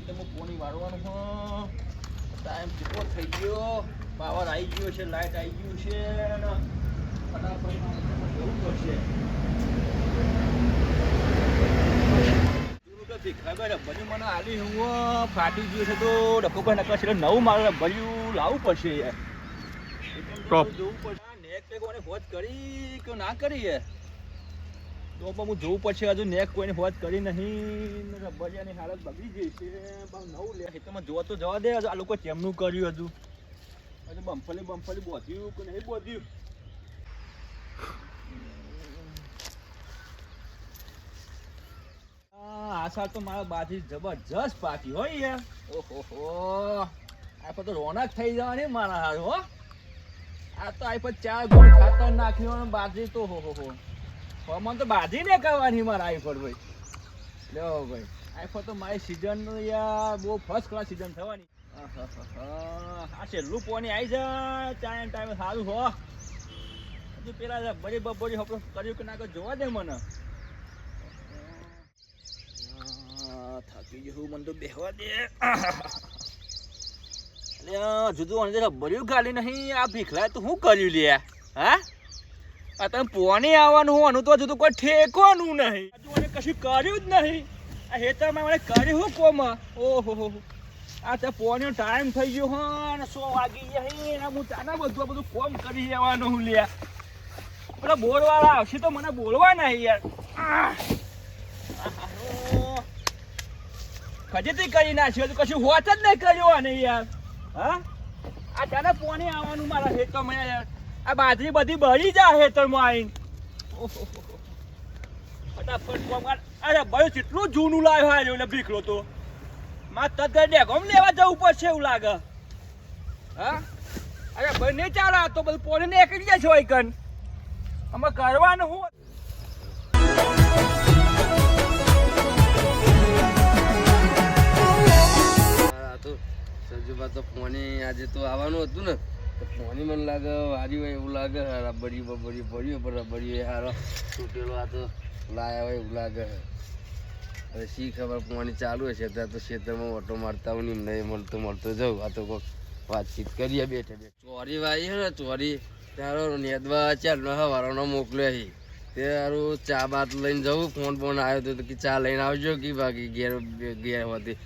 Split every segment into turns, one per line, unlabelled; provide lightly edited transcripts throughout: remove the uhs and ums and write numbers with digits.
ખેતરમાં પોણી વાળવાનું હો ટાઈમ કેટલો થઈ ગયો પાવર આવી ગયો છે લાઈટ આવી ગયું છે ને ફટાફટ જવું પડશે ખબર બધું મને આલી હું ફાટી ગયું છે તો ડફો કોઈ નકર છે નવું મારે ભર્યું લાવવું પડશે યાર જોવું પડશે નેક પેક કોને હોત કરી કે ના કરી યાર તો પણ હું જોવું પડશે હજુ નેક કોઈને હોત કરી નહીં રબરિયાની હાલત બગડી ગઈ છે પણ નવું લે ખેતરમાં જોવા તો જવા દે આ લોકો કેમનું કર્યું હજુ બમ્ફલી બોધ્યું કે નહીં બોધ્યું આ સાલ તો મારા બાજી જબરજસ્ત પાકી હોય યાર ઓહો આ પર તો રોનક થઈ જવાની મારા હાર હો આ તો આ પર 4 ગોળ ખાતર નાખ્યું બાજી તો હો મને તો બાજી ને કરવાની મારા આઈફોન ભાઈ લ્યો ભાઈ આઈફોન તો મારી સીઝન યાર બહુ ફર્સ્ટ ક્લાસ સીઝન થવાની આ છેલ્લું પોની આવી જાય ટાઈમે સારું હો હજુ પેલા બરી બબરી આપણે કર્યું કે ના જોવા દે મને થાકી ગયું મને તો બેહવા દે એટલે જુદું અંદર બર્યું ગાલી નહીં આ ભીખલાય તો હું કર્યું લે હા આ તમે પોણી આવવાનું હોવાનું તો જુદું કોઈ ઠેકવાનું નહીં હજુ મને કશું કર્યું જ નહીં આ હેતરમાં મને કર્યું હું કોમ ઓહો આ તો પોણીનો ટાઈમ થઈ ગયો હા ને 100 વાગી ગયા હું તાના બધું કોમ કરી જવાનું હું લે પેલા બોરવાળા આવશે તો મને બોલવા નહીં યાર ખજેતી કરી નાખ્યો તો કશું હોત જ નહીં કર્યો અને યાર હા આ તાને પોણી આવવાનું મારા હેતરમાં યાર આ બાજરી બધી બળી જાય હેતરમાં આવીને ફટાફટ કોમ અરે ભાઈ કેટલું જૂનું લાવ્યો આવ્યો એટલે ભીખલો તો માં તદ્દર ડેગોમ લેવા જવું પડશે એવું લાગે હા અરે ભાઈ નહીં ચાલે તો બધું પોણી નીકળી જાય છે કન અમે કરવાનું હું
સજુબા તો પોણી આજે તો આવવાનું હતું ને તો પોણી મને લાગે વારી હોય એવું લાગે રબડી પડ્યું પણ રબડી હારો તૂટેલો આ તો લાયા હોય એવું લાગે હવે શી ખબર પોણી ચાલુ હશે ત્યાં તો ખેતરમાં ઓટો મારતા હું નહીં મળતો જાઉં આ તો કોઈક વાતચીત કરીએ બેઠે ચોરી વાઈ ને ચોરી તારો નેદવા ચાલનો હવારોનો મોકલ્યો તે સારું ચા બાત લઈને જવું ફોન આવ્યો હતો કે ચા લઈને આવજો કે બાકી ઘેર હોતી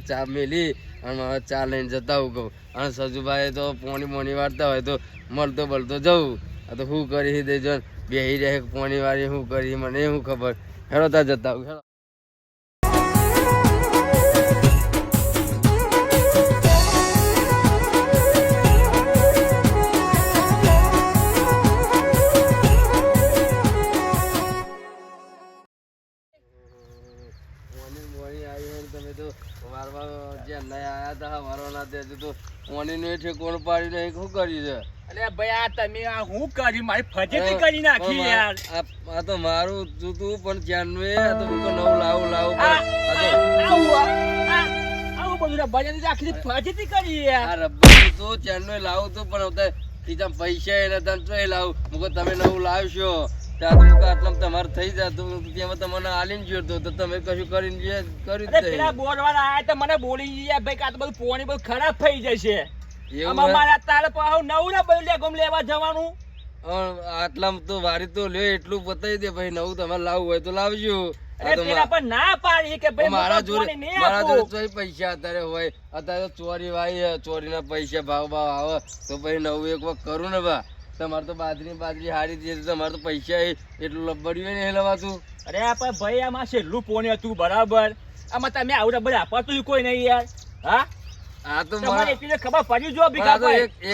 ચા મેલી અને ચા લઈને જતા હું કહું અને સજુભાઈ તો પોણી વાળતા હોય તો મળતો જવું આ તો શું કરી દેજો બેહી રહે પોણી વાળી શું કરી મને શું ખબર હેડો ત્યાં જતા હું હેડો મારું તું પણ ચારનું નવું લાવું તો પણ ખીચામાં પૈસા એને તને લાવું મુકો તમે નવું લાવશો આટલા તમારે થઈ જતું તેમાં તમને આલીને જોતો તો તમે કશું કરીને કર્યું
બોર્ડ વાળા આયા તો મને બોલી ગયા ભાઈ આ તો બધું પોણી બધું ખરાબ થઈ જશે મારા તારે નવું ના બધું ગમ લેવા જવાનું
આટલા તો વારી તો લ્યો એટલું બતાવી દે ભાઈ નવું તમારે લાવવું હોય તો લાવજો
ના પાડી કે
મારા જોડે પૈસા અત્યારે હોય અત્યારે તો ચોરી વાય ચોરીના પૈસા ભાવ આવે તો પછી નવું એક વખત કરું ને બા તમારે તો બાજરી હારી દે તમારે તો પૈસા એટલું લબડ્યું ને લવાતું
અરે પણ ભાઈ આમાં છેલ્લું પોણી હતું બરાબર આમાં તમે આવું રબર આપતું કોઈ નહીં યાર હા
આ તો
મને ખબર પડી જો
એક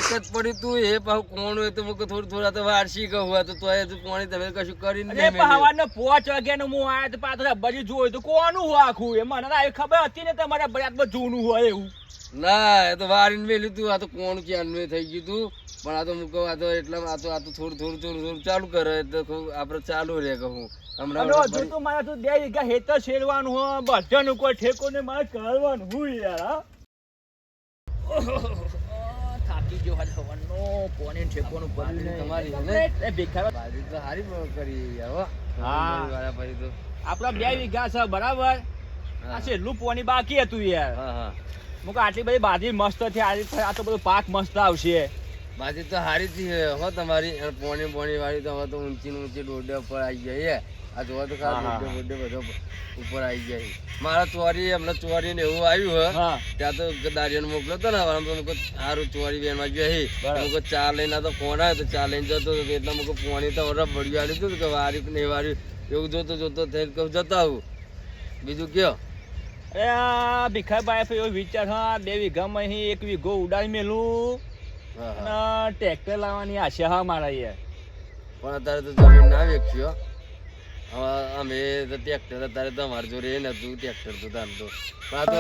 જ પડ્યું તું એ પાછું કોણ હોય તો થોડા તો વારસી કહું તો પોણી તમે કશું કરીને
સવારનો 5 વાગ્યાનો હું આયા તો પાછળ બરી જોયું તો કોનું હોય આખું એ મને ખબર હતી ને તમારે બરાબર જૂનું હોય એવું
ના એ તો વારીને મેલ્યું તું આ તો કોણ ક્યાં થઈ ગયું તું પણ આ તો મૂકો આ તો એટલા આ તો થોડું ચાલુ કરે તો આપડે ચાલુ રે કહું
હમણાં મારે તો 2 વીઘા હેતર શેરવાનું હોય બધાનું કોઈ ઠેકો ને મારે કરવાનું હું યાર થાકી ગયો હાલ હવાનો કોને ઠેકોનું
તમારી બાજરી તો હારી કરી
હા આપડા 2 વીઘા છે બરાબર આ છેલ્લું પોની બાકી હતું યાર.
હા હા
મુક આટલી બધી બાજી મસ્ત છે, આ તો બધું પાક મસ્ત આવશે.
બાજી તો સારી થી હો તમારી. અને પોણી વાળી તો હવે તો ઊંચી ને ઊંચી ડોડે ઉપર આવી જાય. આ જોવા તો
હા, હા.
ખાલી ડોડે બધો ઉપર આવી જાય. મારા ચોરી હમણાં ચોરી ને એવું આવ્યું હે.
હા
ત્યાં તો દારિયાને મોકલ્યો હતો ને હવે સારું ચોરી બેનમાં ગયો
બરાબર.
હે ચા લઈને આ તો ફોન આવ્યો તો ચા લઈને જતો હતો એટલે મુકો પોણી તો વરફ ભર્યું આવ્યું હતું કે વારી કે નહીં વારી એવું જોતો થઈને કહું જતા આવું. બીજું કયો?
અરે આ ભીખાભાઈ એવો વિચાર, હા 2 વીઘામાં અહીં 1 વીઘો ઉડાડી મેલું
હા હા
અને ટ્રેક્ટર લાવવાની આશા હા મારા યાર.
પણ અત્યારે તો જમીન ના વેચ્યો. હવે અમે તો ટ્રેક્ટર અત્યારે તો અમારી જોડે એ નતું ટ્રેક્ટર તો તાર તો પણ આ તો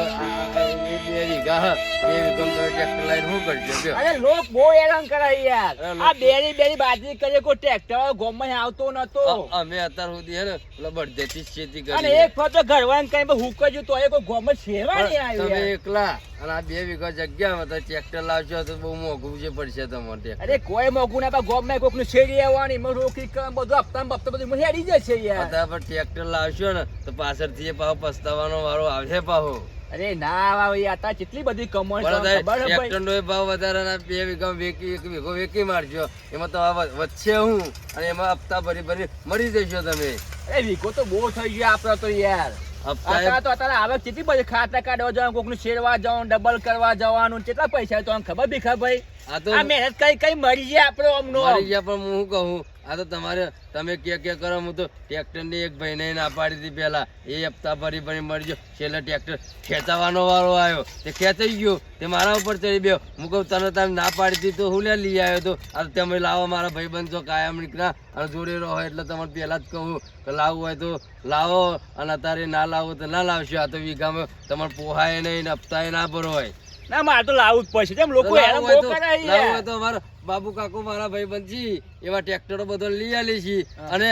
2 વીઘા હા 2 વીઘામાં તમે ટ્રેક્ટર લઈને શું કરજો કયો?
અરે લોક બહુ હેરાન કરાય યાર.
અરે લોક-
આ બેરી બાજરી કરે કોઈ ટ્રેક્ટર ગોમાં આવતો નતો.
અમે અત્યાર સુધી હે ને પેલા બળદેથી જ ખેતી
અને
કરી.
એક ફરતો ઘરવાન કઈ હુકજ્યું તો એ કોઈ ગોમાં સેવા નહીં આવ્યું
તમે
યાર.
એકલા અને આ 2 વીઘા જગ્યામાં તો ટ્રેક્ટર લાવશો તો બહુ મોંઘું જે પડશે તમારે ટ્રેક્ટર.
અરે કોઈ મોકું ના ગોમાં કોક નું શેરી આવવાની એમાં રોકી બધું હપ્તા બધું હેડી જશે યાર.
અત્યારે પણ ટ્રેક્ટર લાવશો ને તો પાછળથી એ પાછો પસ્તાવાનો વારો આવશે પાછો.
અરે ના આવે યાર, તાર કેટલી બધી કમાણી
પણ
છે,
અત્યારે
ખબર છે ભાઈ?
ટ્રેક્ટરનો એ ભાવ વધારે ના 2 વીઘામાં વેકી 1 વીઘો વેકી મારજો એમાં તો આ વચ્ચે હું અને એમાં હપ્તા ભરી મરી જશો તમે.
અરે વીઘો તો બહુ થઈ ગયો આપડે તો યાર.
હપ્તા
અત્યારે તો અત્યારે આવે કેટલી બધી ખાતા કાઢવા જવાનું, કોક નું શેરવા જવાનું, ડબલ કરવા જવાનું, કેટલા પૈસા તો ખબર ભીખા ભાઈ?
આ તો
આ મહેનત કઈ મરી જાય આપડે અમનો.
મરી ગયા પણ હું શું કહું આ તો તમારે તમે કે કરો. હું તો ટ્રેક્ટર ની એક ભાઈને ના પાડી હતી પેલા એ હપ્તા ભરી મરી ગયો. છેલ્લે ટ્રેક્ટર ખેંચાવાનો વારો આવ્યો તે ખેંચાઈ ગયો તે મારા ઉપર ચડી ગયો. હું કહું તને તારે ના પાડી હતી તો હું લે લઈ આવ્યો તો આ તમે લાવો મારા ભાઈબંધ છો કાયમ નીકળ્યા અને જોડે રહો એટલે તમારે પહેલા જ કહું કે લાવવું હોય તો લાવો અને અત્યારે ના લાવો તો ના લાવશો. આ તો વીઘામાં તમારે પોહાય નહીં ને હપ્તાએ ના ભરો હોય.
ના મારે તો લાવવું જ પડશે, કેમ લોકો હેરાન બહુ કરે
લાવવું
યાર.
હોય તો અમારા બાબુ કાકુ મારા ભાઈબંધ છે એવા ટ્રેક્ટરો બધો લઈ આલી છે અને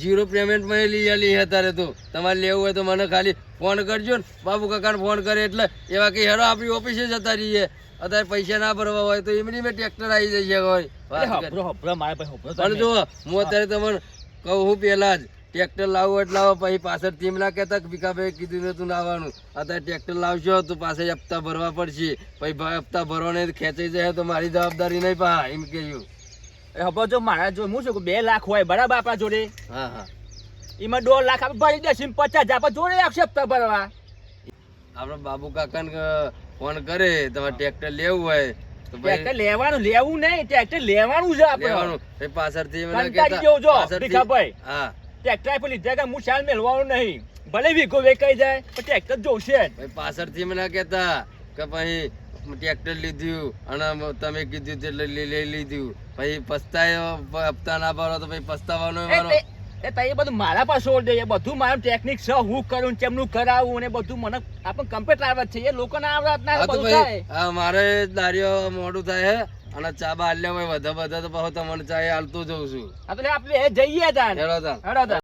0 પેમેન્ટમાં લઈ આલી છે. અત્યારે તો તમારે લેવું હોય તો મને ખાલી ફોન કરજો ને બાબુ કાકાને ફોન કરે એટલે એવા કે હેરો આપણી ઓફિસે જતા રહીએ. અત્યારે પૈસા ના ભરવા હોય તો એમની મેં ટ્રેક્ટર આવી જશે હોય.
અરે હભરો મારે ભાઈ હભરો
અને જો હું અત્યારે તમને કહું પેલા જ ટ્રેક્ટર લાવવું એટલે લાવો પછી પાછળ ટીમ ના કહેતા કે ભીખાભાઈ કીધું નતું લાવવાનું. અત્યારે ટ્રેક્ટર લાવશો તો પાછળ હપ્તા ભરવા પડશે. પછી હપ્તા ભરવા નહીં ખેંચાઈ જાય તો મારી જવાબદારી નહીં પા એમ કહ્યું.
હભરો જો મારા જો હું શું 2 લાખ હોય બરાબર આપણા જોડે,
હા હા
એમાં 1.5 લાખ આપણે ભરી દેશું, 50,000 આપણે જોડે રાખશે હપ્તા ભરવા.
આપડે બાબુ કાકાને ફોન કરે તમારે ટ્રેક્ટર લેવું હોય તો
ટ્રેક્ટર લેવાનું નહીં, ટ્રેક્ટર લેવાનું છે આપણે.
લેવાનું પછી પાછળથી એમ ના
કંટાળી
કહેતા
ગયો જો
પાછળથી
ભીખાભાઈ.
હા
ટ્રેક્ટર પર લીધા કે હું શાલ મેળવાનું નહીં, ભલે વીઘો વેચાઈ જાય પણ ટ્રેક્ટર જોશે જ.
પછી પાછળથી એમ ના કહેતા કે પછી ટ્રેક્ટર લીધું અને તમે કીધું એટલે લઈ લીધું પછી પસ્તાય હપ્તા ના ભરો તો પછી પસ્તાવાનો વારો.
એ તઈ બધું મારા પાસે છોડ દે, એ બધું મારું ટેકનિક છે, હું કરું કેમનું કરાવું ને બધું મને આપણને કમ્પ્લીટ આવડત છે. એ લોકોને આવડત ના
હા તો
બધું
ભાઈ
થાય.
હા મારે દારિયો મોડું થાય હે અને ચા બા હાલ્યા હોય વધા તો પાછો તમને ચા હાલતું જઉં છું.
આ તો લે આપણે જઈએ તાન.
હેડો તાન.
હેડો તાન.